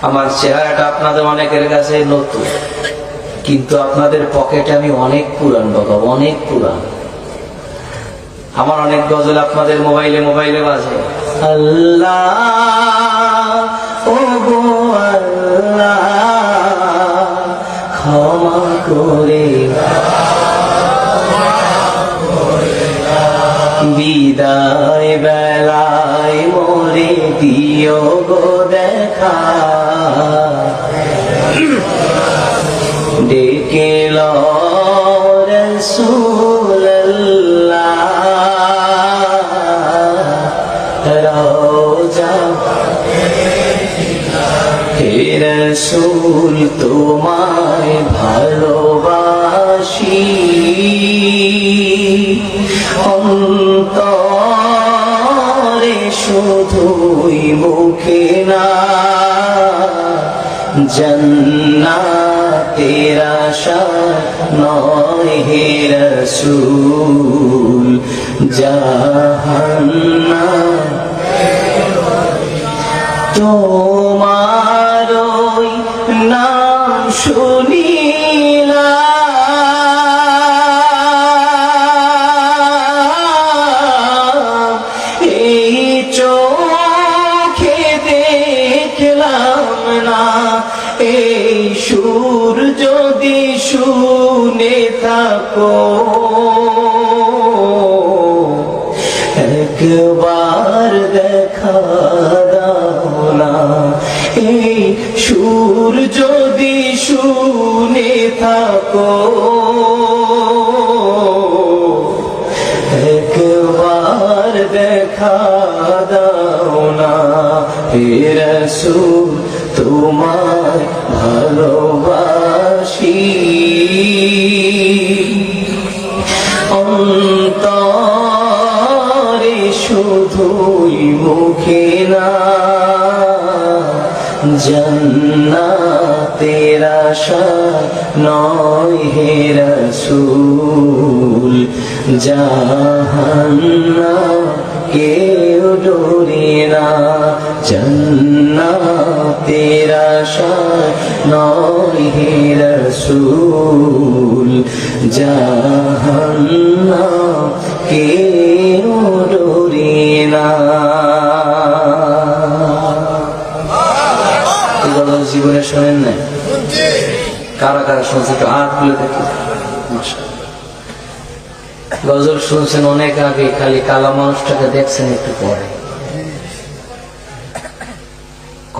আমার চেহারাটা আপনাদের অনেকের কাছে নতুন, কিন্তু আপনাদের পকেটে আমি অনেক পুরান বাবা, অনেক পুরান। আমার অনেক গজল আপনাদের মোবাইলে মোবাইলে বাজে। আল্লাহ ও গো আল্লাহ ক্ষমা করে বিদায় বেলায় মোরে দিও গো দেখা, ডেকে লো রাসূলুল্লাহ রওজা, হে রাসূল তোমায় ভালোবাসি, অন্তরে শুধুই মুখে না, জান্নাতের আশা নয় হে রাসূল, জাহান্নাম তোমার ওই নাম শুনিলাম, এই চোখে দেখলাম না, এই সুর যদি শুনে থাকো একবার দেখা দাও না, এই সুর যদি শুনে থাকো একবার দেখা দাও না, হে রাসূল তোমায় ভালোবাসি, অন্তরে শুধুই মুখে না, জান্নাতের আশা নয় হে রাসূল, জাহান্নাম কেউ ডোরে না, জান্নাতের আশা নয় হে রাসূল, জাহান্নাম কেউ ডোরে না। জীবনে শোনেন না? কারা কারা শুনছে তো হাত খুলে দেখি। গজল শুনছেন অনেক আগে, খালি কালা মানুষটাকে দেখছেন একটু পরে।